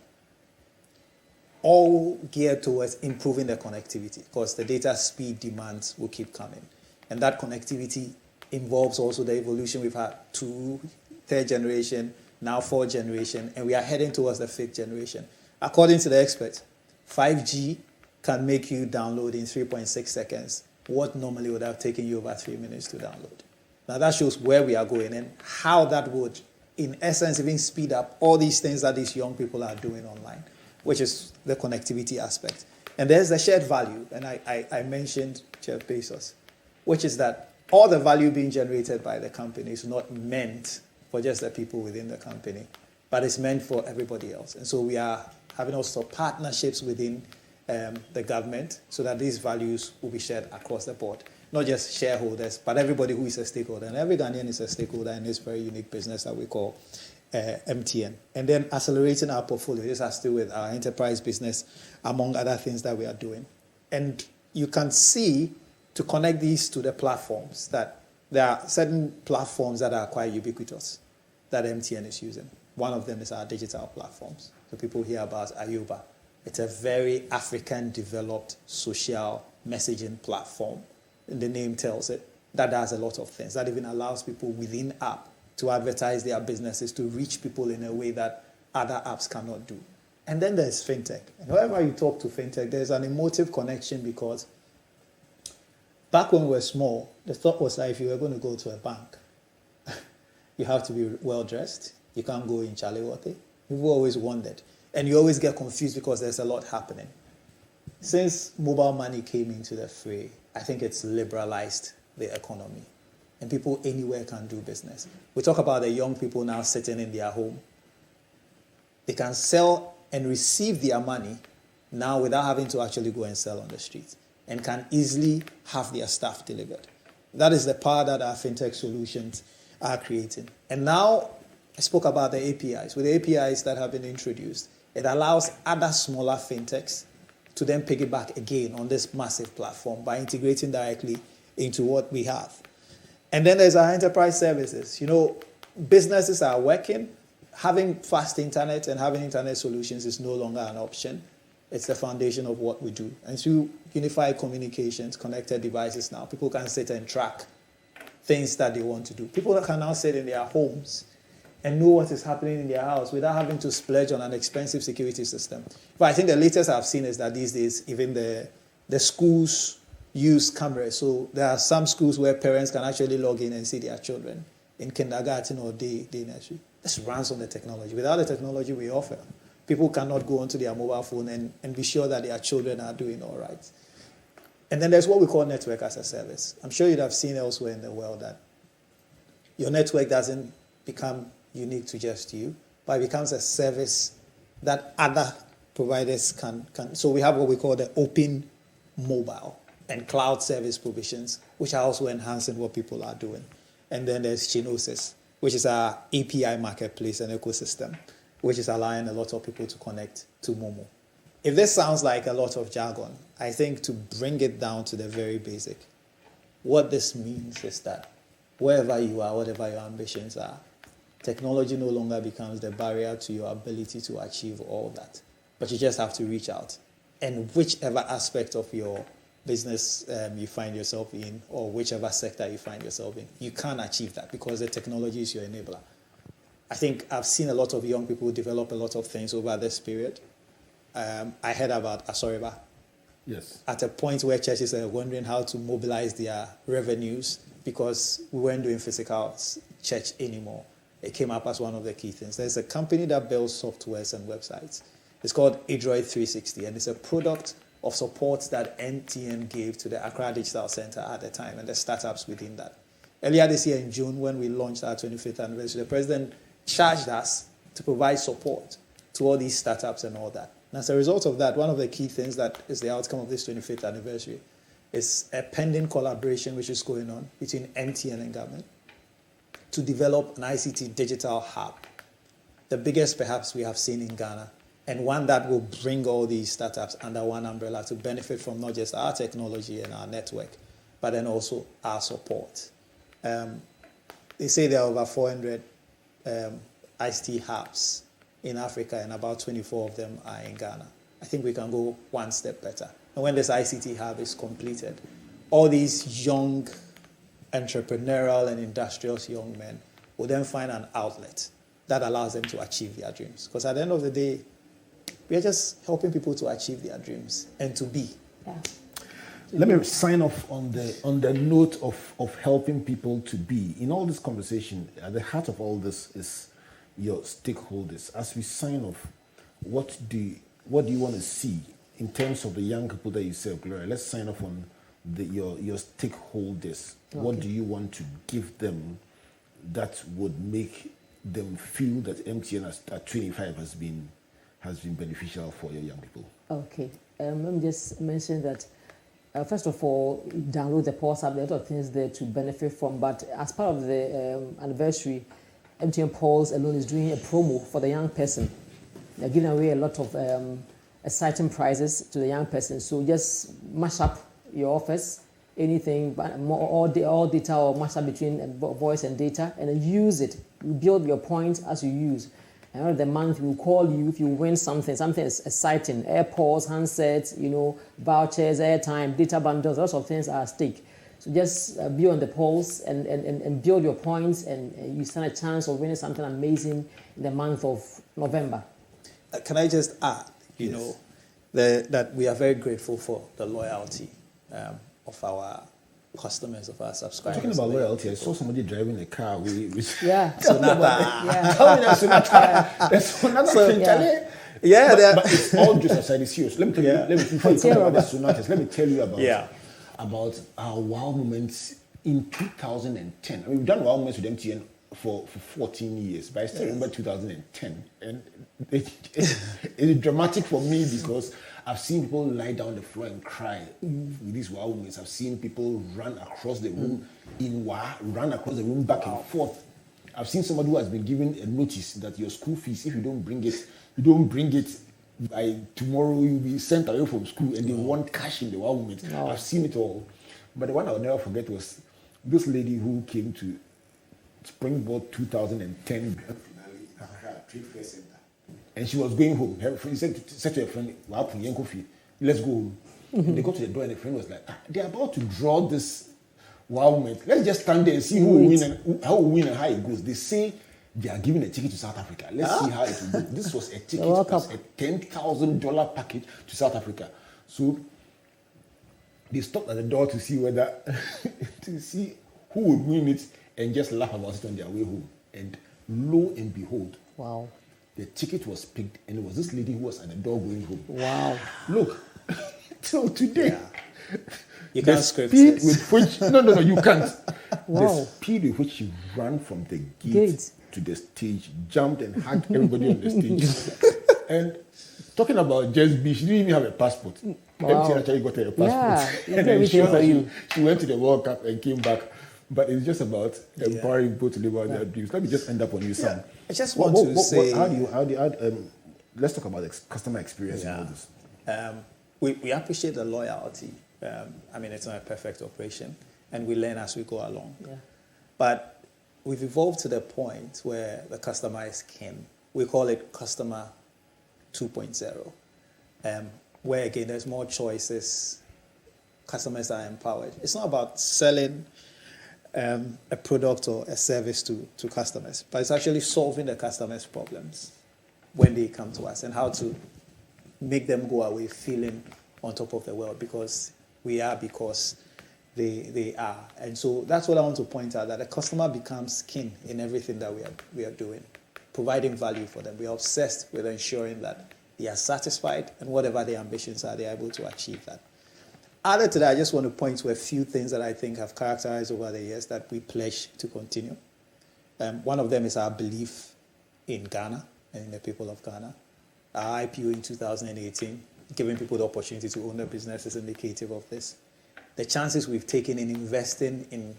all geared towards improving the connectivity, because the data speed demands will keep coming. And that connectivity involves also the evolution. We've had 2, 3rd generation, now 4th generation, and we are heading towards the 5th generation. According to the experts, 5G can make you download in 3.6 seconds what normally would have taken you over 3 minutes to download. Now that shows where we are going and how that would, in essence, even speed up all these things that these young people are doing online, which is the connectivity aspect. And there's the shared value, and I mentioned Jeff Bezos, which is that all the value being generated by the company is not meant for just the people within the company, but it's meant for everybody else. And so we are having also partnerships within the government so that these values will be shared across the board. Not just shareholders, but everybody who is a stakeholder. And every Ghanaian is a stakeholder in this very unique business that we call MTN. And then accelerating our portfolio. This has to do with our enterprise business, among other things that we are doing. And you can see, to connect these to the platforms, that there are certain platforms that are quite ubiquitous that MTN is using. One of them is our digital platforms. So people hear about Ayuba. It's a very African-developed social messaging platform. And the name tells it. That does a lot of things. That even allows people within app to advertise their businesses, to reach people in a way that other apps cannot do. And then there's Fintech. And whenever you talk to Fintech, there's an emotive connection, because back when we were small, the thought was that if you were going to go to a bank, you have to be well-dressed. You can't go in chalewote. People always wondered. And you always get confused because there's a lot happening. Since mobile money came into the fray, I think it's liberalized the economy. And people anywhere can do business. We talk about the young people now sitting in their home. They can sell and receive their money now without having to actually go and sell on the streets, and can easily have their stuff delivered. That is the power that our fintech solutions are creating. And now, I spoke about the APIs. With the APIs that have been introduced, it allows other smaller fintechs to then piggyback again on this massive platform by integrating directly into what we have. And then there's our enterprise services. Businesses are working. Having fast internet and having internet solutions is no longer an option. It's the foundation of what we do. And through unified communications, connected devices now, people can sit and track things that they want to do. People can now sit in their homes and know what is happening in their house without having to splurge on an expensive security system. But I think the latest I've seen is that these days, even the schools use cameras. So there are some schools where parents can actually log in and see their children in kindergarten or day nursery. This runs on the technology. Without the technology we offer, people cannot go onto their mobile phone and be sure that their children are doing all right. And then there's what we call network as a service. I'm sure you'd have seen elsewhere in the world that your network doesn't become unique to just you, but it becomes a service that other providers can. So we have what we call the open mobile and cloud service provisions, which are also enhancing what people are doing. And then there's Chinosis, which is our API marketplace and ecosystem, which is allowing a lot of people to connect to Momo. If this sounds like a lot of jargon, I think to bring it down to the very basic, what this means is that wherever you are, whatever your ambitions are, technology no longer becomes the barrier to your ability to achieve all that. But you just have to reach out. And whichever aspect of your business you find yourself in, or whichever sector you find yourself in, you can achieve that because the technology is your enabler. I think I've seen a lot of young people develop a lot of things over this period. I heard about Asoriba. Yes. At a point where churches are wondering how to mobilize their revenues because we weren't doing physical church anymore. It came up as one of the key things. There's a company that builds softwares and websites. It's called Adroid 360, and it's a product of support that MTN gave to the Accra Digital Center at the time and the startups within that. Earlier this year in June, when we launched our 25th anniversary, the president charged us to provide support to all these startups and all that. And as a result of that, one of the key things that is the outcome of this 25th anniversary is a pending collaboration which is going on between MTN and government to develop an ICT digital hub, the biggest perhaps we have seen in Ghana, and one that will bring all these startups under one umbrella to benefit from not just our technology and our network, but then also our support. They say there are over 400 ICT hubs in Africa, and about 24 of them are in Ghana. I think we can go one step better. And when this ICT hub is completed, all these young entrepreneurial and industrious young men will then find an outlet that allows them to achieve their dreams. Because at the end of the day, we are just helping people to achieve their dreams and to be. Yeah. Let me sign off on the note of helping people to be. In all this conversation, at the heart of all this is your stakeholders. As we sign off, what do you want to see in terms of the young people that you serve, Gloria? Let's sign off on your stakeholders. Okay. What do you want to give them that would make them feel that MTN at 25 has been beneficial for your young people? Okay. Let me just mention that, first of all, download the Pulse app. There are a lot of things there to benefit from, but as part of the anniversary, MTN Pulse alone is doing a promo for the young person. They're giving away a lot of exciting prizes to the young person. So just mash up your offers, anything, all data or mash up between voice and data, and then use it. You build your points as you use. And end of the month, we'll call you if you win something is exciting. AirPods, handsets, vouchers, airtime, data bundles, lots of things are at stake. So just be on the pulse and build your points, and you stand a chance of winning something amazing in the month of November. Can I just add, that we are very grateful for the loyalty of our customers, of our subscribers. Talking about loyalty, I saw somebody driving a car with yeah. Sonata. Yeah. Tell me that Sonata. There's Sonata. But it's all just aside. It's serious. Let me tell you. Let me before you talk about the Sonatas, let me tell you about our wow moments in 2010. I mean, we've done wow moments with MTN for 14 years, but I still remember 2010, and it's dramatic for me because I've seen people lie down on the floor and cry with these wow moments. I've seen people run across the room run across the room back and forth. I've seen somebody who has been given a notice that your school fees, if you don't bring it by tomorrow, you'll be sent away from school, and they want cash in the wow moment. I've seen it all. But the one I'll never forget was this lady who came to Springboard 2010 Trade Fair Center. And she was going home. Her friend said to her friend, let's go home. And they got to the door, and the friend was like, they're about to draw this wow moment. Let's just stand there and see who will win and how it goes. They say they are giving a ticket to South Africa. Let's see how it will go. This was a ticket, plus a $10,000 package to South Africa. So they stopped at the door to see to see who would win it, and just laugh about it on their way home. And lo and behold, wow, the ticket was picked, and it was this lady who was at the door going home. Wow. Look, till today, You the can't script speed this. with which no, you can't. Wow. The speed with which she ran from the gate to the stage, jumped and hugged everybody on the stage. And talking about just be, she didn't even have a passport. Wow. MTN actually got her a passport. Yeah, And did then everything for you. she went to the World Cup and came back. But it's just about empowering people to live out their dreams. Let me just end up on you, Sam. I just want to say... how do you, let's talk about the customer experience in all this. We appreciate the loyalty. I mean, it's not a perfect operation, and we learn as we go along. Yeah. But we've evolved to the point where the customer is king. We call it customer 2.0, where, again, there's more choices. Customers are empowered. It's not about selling a product or a service to customers, but it's actually solving the customer's problems when they come to us and how to make them go away feeling on top of the world because they are. And so that's what I want to point out, that the customer becomes king in everything that we are doing, providing value for them. We are obsessed with ensuring that they are satisfied and whatever their ambitions are, they are able to achieve that. Added to that, I just want to point to a few things that I think have characterized over the years that we pledge to continue. One of them is our belief in Ghana and in the people of Ghana. Our IPO in 2018, giving people the opportunity to own their business, is indicative of this. The chances we've taken in investing in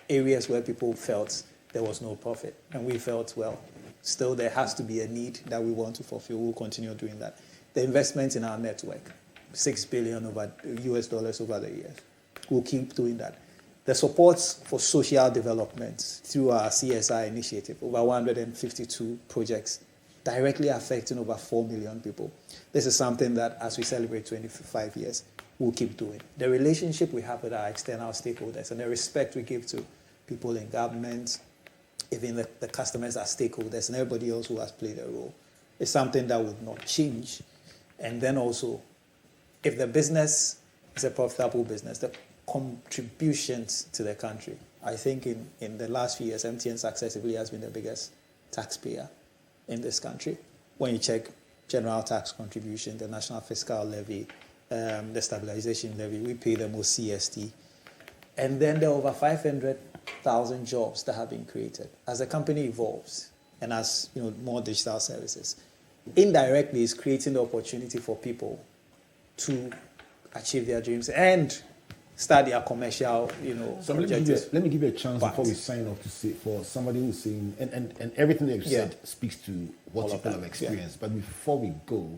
areas where people felt there was no profit, and we felt, well, still there has to be a need that we want to fulfill. We'll continue doing that. The investment in our network, $6 billion US dollars over the years. We'll keep doing that. The support for social development through our CSI initiative, over 152 projects, directly affecting over 4 million people. This is something that, as we celebrate 25 years, we'll keep doing. The relationship we have with our external stakeholders and the respect we give to people in government, even the customers as stakeholders and everybody else who has played a role, is something that would not change. And then also, if the business is a profitable business, the contributions to the country, I think in the last few years, MTN successively has been the biggest taxpayer in this country. When you check general tax contribution, the national fiscal levy, the stabilization levy, we pay the most CST. And then there are over 500,000 jobs that have been created. As the company evolves and as more digital services, indirectly it's creating the opportunity for people to achieve their dreams and start their commercial, So objectives. let me give you a chance before we sign off to say, for somebody who's saying, and everything they've said speaks to what people have experienced. But before we go,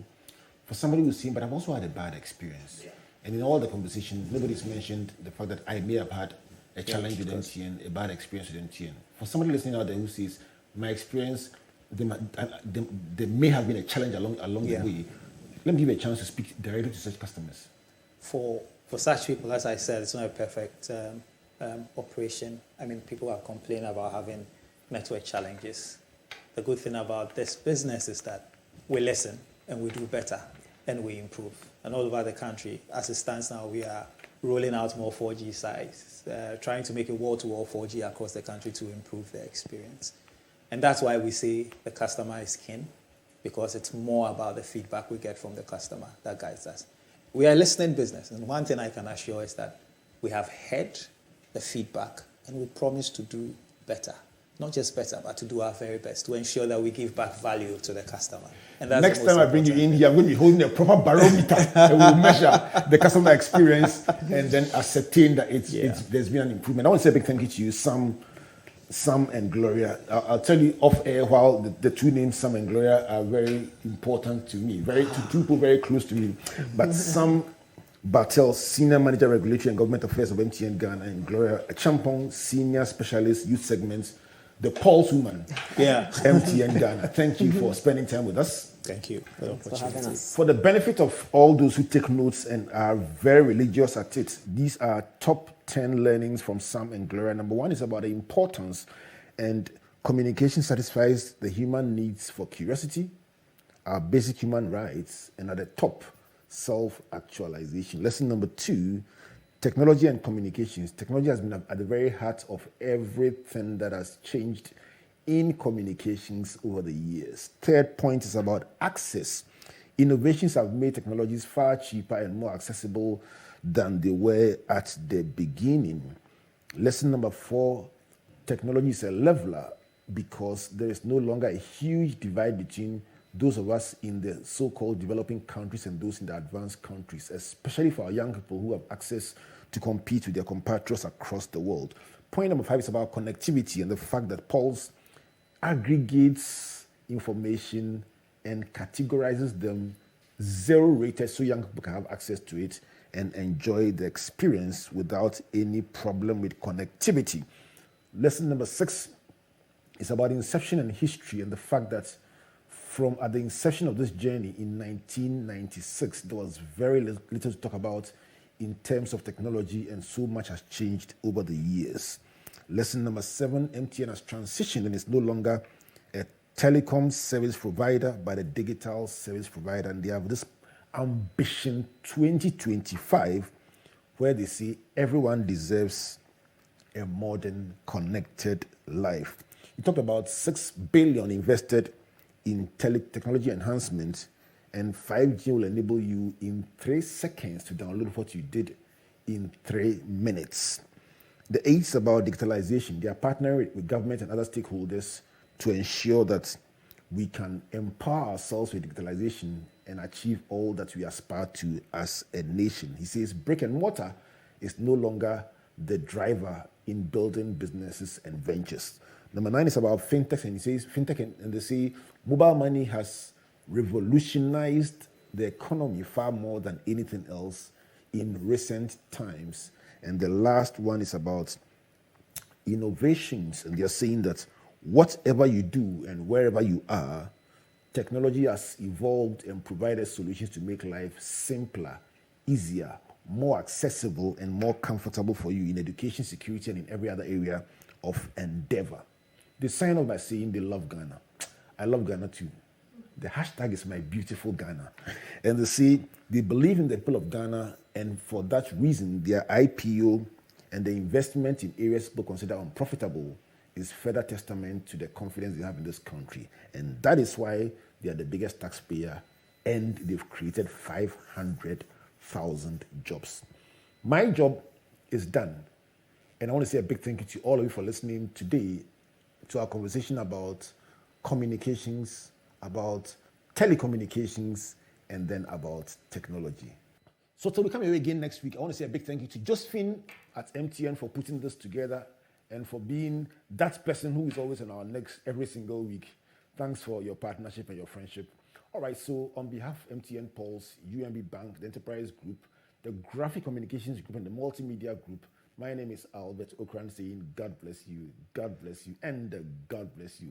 for somebody who's saying, but I've also had a bad experience. Yeah. And in all the conversations, nobody's mentioned the fact that I may have had a challenge with MTN, a bad experience with MTN. For somebody listening out there who says, my experience, there may have been a challenge along the way. Let me give you a chance to speak directly to such customers. For such people, as I said, it's not a perfect operation. I mean, people are complaining about having network challenges. The good thing about this business is that we listen and we do better and we improve. And all over the country, as it stands now, we are rolling out more 4G sites, trying to make a wall-to-wall 4G across the country to improve their experience. And that's why we say the customer is king, because it's more about the feedback we get from the customer that guides us. We are a listening business, and one thing I can assure is that we have heard the feedback and we promise to do better. Not just better, but to do our very best to ensure that we give back value to the customer. And that's next time I bring you in here, I'm going to be holding a proper barometer and we'll measure the customer experience and then ascertain that there's been an improvement. I want to say a big thank you to you, Sam and Gloria. I'll tell you off air, while the two names Sam and Gloria are very important to me, to people very close to me. But Sam Bartel, Senior Manager Regulatory and Government Affairs of MTN Ghana, and Gloria Champong, Senior Specialist Youth Segments, the Pulse Woman, MTN Ghana. Thank you for spending time with us. Thank you for the opportunity. For the benefit of all those who take notes and are very religious at it, these are top 10 learnings from Sam and Gloria. Number one is about the importance and communication satisfies the human needs for curiosity, our basic human rights, and at the top, self-actualization. Lesson number two, technology and communications. Technology has been at the very heart of everything that has changed in communications over the years. Third point is about access, Innovations have made technologies far cheaper and more accessible than they were at the beginning. Lesson number 4, technology is a leveler because there is no longer a huge divide between those of us in the so-called developing countries and those in the advanced countries, especially for our young people who have access to compete with their compatriots across the world. Point number 5 is about connectivity and the fact that Pulse aggregates information and categorizes them zero-rated so young people can have access to it and enjoy the experience without any problem with connectivity. Lesson number 6 is about inception and history and the fact that from at the inception of this journey in 1996, there was very little to talk about in terms of technology, and so much has changed over the years. Lesson number 7, MTN has transitioned and is no longer a telecom service provider, but a digital service provider. And they have this ambition 2025, where they say everyone deserves a modern, connected life. You talked about 6 billion invested in technology enhancement, and 5G will enable you in 3 seconds to download what you did in 3 minutes. The 8 is about digitalization. They are partnering with government and other stakeholders to ensure that we can empower ourselves with digitalization and achieve all that we aspire to as a nation. He says brick and mortar is no longer the driver in building businesses and ventures. Number 9 is about fintech, and he says fintech, and they say mobile money has revolutionized the economy far more than anything else in recent times. And the last one is about innovations, and they're saying that whatever you do and wherever you are, technology has evolved and provided solutions to make life simpler, easier, more accessible, and more comfortable for you in education, security, and in every other area of endeavor. They sign off by saying they love Ghana. I love Ghana too. The hashtag is my beautiful Ghana. And they say they believe in the people of Ghana, and for that reason, their IPO and the investment in areas people consider unprofitable is further testament to the confidence they have in this country. And that is why they are the biggest taxpayer, and they've created 500,000 jobs. My job is done. And I want to say a big thank you to all of you for listening today to our conversation about communications, about telecommunications, and then about technology. So till we come here again next week, I want to say a big thank you to Josephine at MTN for putting this together and for being that person who is always on our necks every single week. Thanks for your partnership and your friendship. All right, so on behalf of MTN Pulse, UMB Bank, the Enterprise Group, the Graphic Communications Group, and the Multimedia Group, my name is Albert Okran saying God bless you, and God bless you.